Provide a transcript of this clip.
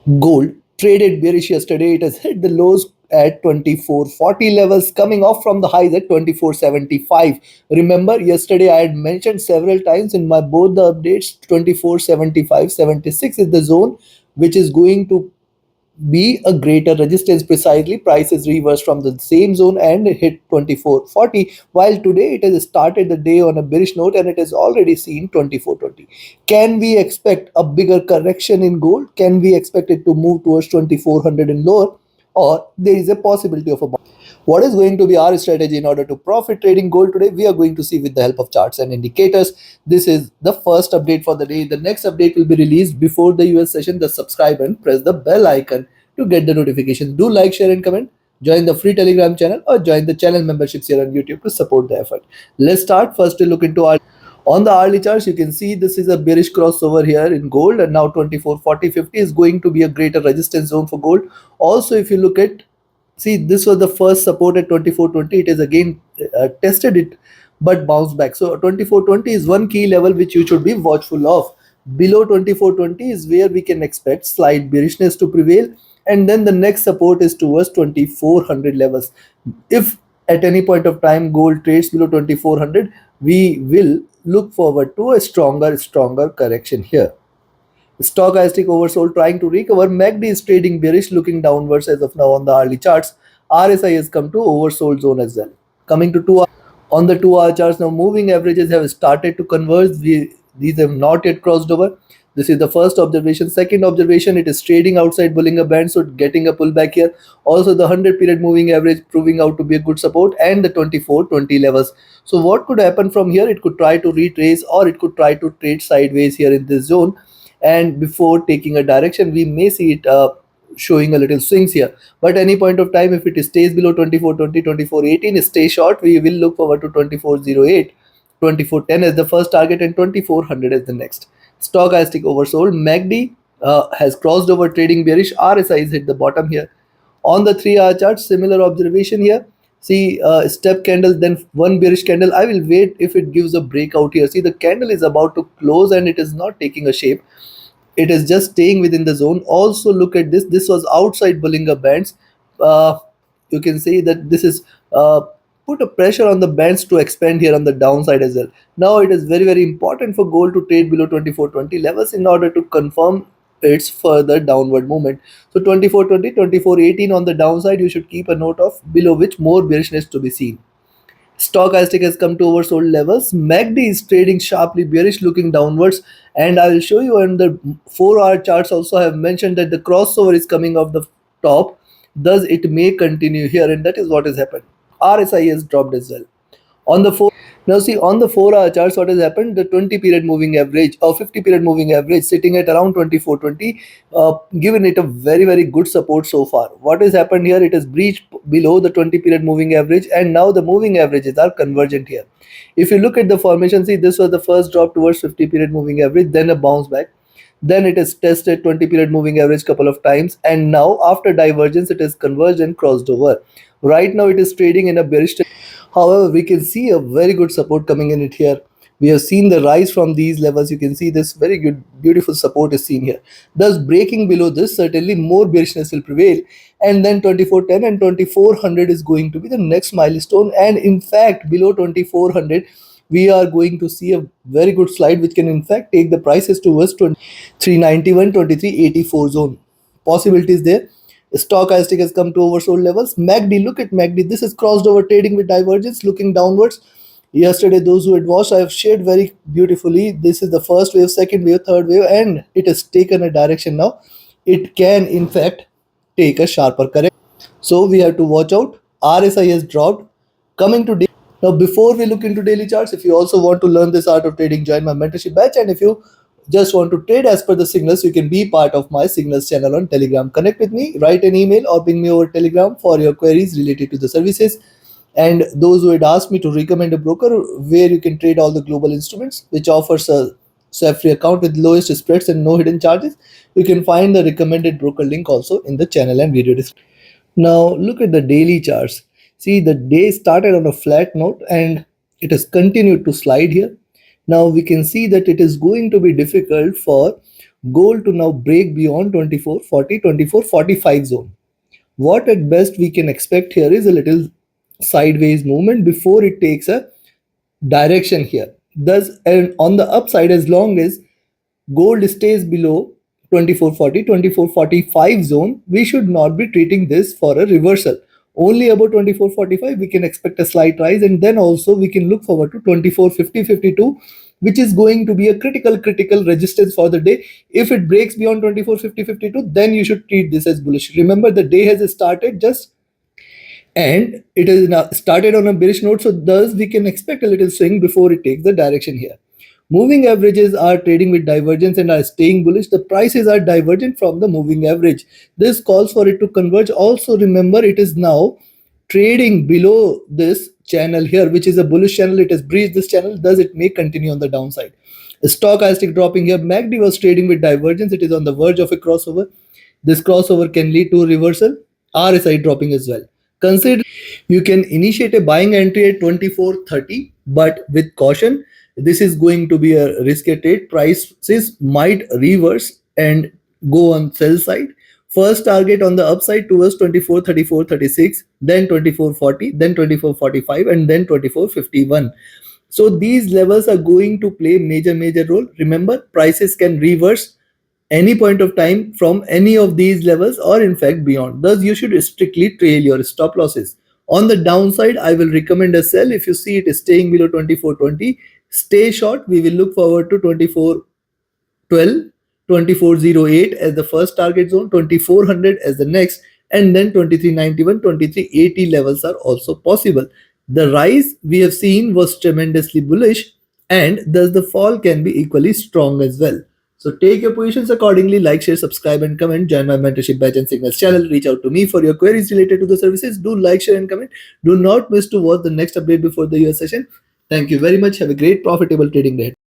Gold traded bearish yesterday. It has hit the lows at 2440 levels, coming off from the highs at 2475. Remember, yesterday I had mentioned several times in my both the updates, 2475, 76 is the zone which is going to be a greater resistance. Precisely, prices reversed from the same zone and hit 2440, while today it has started the day on a bearish note and it has already seen 2420. Can we expect a bigger correction in gold? Can we expect it to move towards 2400 and lower, or there is a possibility of a bounce? What is going to be our strategy in order to profit trading gold today? We are going to see with the help of charts and indicators. This is the first update for the day. The next update will be released before the US session. The subscribe and press the bell icon to get the notifications. Do like, share, and comment. Join the free Telegram channel or join the channel memberships here on YouTube to support the effort. Let's start. First, to look into our on the hourly charts. You can see this is a bearish crossover here in gold, and now 2440.50 is going to be a greater resistance zone for gold. Also, if you look at, see, this was the first support at 2420. It is again tested it but bounced back. So 2420 is one key level which you should be watchful of. Below 2420 is where we can expect slight bearishness to prevail, and then the next support is towards 2400 levels. If at any point of time gold trades below 2400, we will look forward to a stronger correction here. Stochastic oversold trying to recover. MACD is trading bearish, looking downwards as of now on the hourly charts. RSI has come to oversold zone as well. Coming to 2 hour, on the 2 hour charts now, moving averages have started to converge. These have not yet crossed over. This is the first observation. Second observation, it is trading outside Bollinger Band, so getting a pullback here. Also, the 100 period moving average proving out to be a good support, and the 2420 levels. So what could happen from here? It could try to retrace, or it could try to trade sideways here in this zone, and before taking a direction we may see it showing a little swings here. But any point of time, if it stays below 2420, 2418, stay short. We will look forward to 2408, 2410 as the first target, and 2400 as the next. Stochastic oversold. MACD has crossed over, trading bearish. RSI is hit the bottom here. On the 3 hour chart, similar observation here. See, step candle, then one bearish candle. I will wait if it gives a breakout here. See, the candle is about to close and it is not taking a shape. It is just staying within the zone. Also, look at this. This was outside Bollinger Bands. Uh, you can see that this is put a pressure on the bands to expand here on the downside as well. Now, it is very important for gold to trade below 2420 levels in order to confirm its further downward movement. So 2420, 2418 on the downside, you should keep a note of, below which more bearishness to be seen. Stochastic has come to oversold levels. MACD is trading sharply bearish, looking downwards. And I will show you on the 4 hour charts also. I have mentioned that the crossover is coming off the top. Thus, it may continue here, and that is what has happened. RSI has dropped as well. On the 4 Now see, on the 4 hour charts, what has happened? The 20 period moving average or 50 period moving average sitting at around 2420, given it a very good support so far. What has happened here? It has breached below the 20 period moving average, and now the moving averages are convergent here. If you look at the formation, see, this was the first drop towards 50 period moving average, then a bounce back. Then it has tested 20 period moving average couple of times, and now after divergence it has converged and crossed over. Right now it is trading in a bearish. However, we can see a very good support coming in it here. We have seen the rise from these levels. You can see this very good, beautiful support is seen here. Thus, breaking below this, certainly more bearishness will prevail. And then 2410 and 2400 is going to be the next milestone. And in fact, below 2400, we are going to see a very good slide, which can in fact take the prices towards 2391, 2384 zone. Possibilities there. Stochastic has come to oversold levels. MACD, look at MACD. This is crossed over, trading with divergence, looking downwards. Yesterday, those who had watched, I have shared very beautifully. This is the first wave, second wave, third wave, and it has taken a direction now. It can, in fact, take a sharper correction. So we have to watch out. RSI has dropped. Coming to now, before we look into daily charts, if you also want to learn this art of trading, join my mentorship batch. And if you just want to trade as per the signals, you can be part of my signals channel on Telegram. Connect with me, write an email or ping me over Telegram for your queries related to the services. And those who had asked me to recommend a broker where you can trade all the global instruments, which offers a free account with lowest spreads and no hidden charges, you can find the recommended broker link also in the channel and video description. Now look at the daily charts. See, the day started on a flat note and it has continued to slide here. Now we can see that it is going to be difficult for gold to now break beyond 2440, 2445 zone. What at best we can expect here is a little sideways movement before it takes a direction here. Thus, and on the upside, as long as gold stays below 2440, 2445 zone, we should not be treating this for a reversal. Only about 2445 we can expect a slight rise, and then also we can look forward to 2450, 52, which is going to be a critical resistance for the day. If it breaks beyond 2450, 52, then you should treat this as bullish. Remember, the day has started just, and it is now started on a bearish note, so thus we can expect a little swing before it takes the direction here. Moving averages are trading with divergence and are staying bullish. The prices are divergent from the moving average. This calls for it to converge. Also remember, it is now trading below this channel here, which is a bullish channel. It has breached this channel, thus it may continue on the downside. A stochastic dropping here. MACD was trading with divergence. It is on the verge of a crossover. This crossover can lead to a reversal. RSI dropping as well. Consider you can initiate a buying entry at 2430, but with caution. This is going to be a risky trade. Prices might reverse and go on sell side. First target on the upside towards 2434, 36, then 2440, then 2445, and then 2451. So these levels are going to play major role. Remember, prices can reverse any point of time from any of these levels, or in fact beyond. Thus you should strictly trail your stop losses. On the downside, I will recommend a sell. If you see it is staying below 2420, stay short. We will look forward to 2412, 2408 as the first target zone, 2400 as the next, and then 2391, 2380 levels are also possible. The rise we have seen was tremendously bullish, and thus the fall can be equally strong as well. So take your positions accordingly. Like, share, subscribe, and comment. Join my mentorship batch and signals channel. Reach out to me for your queries related to the services. Do like, share, and comment. Do not miss to watch the next update before the US session. Thank you very much. Have a great profitable trading day.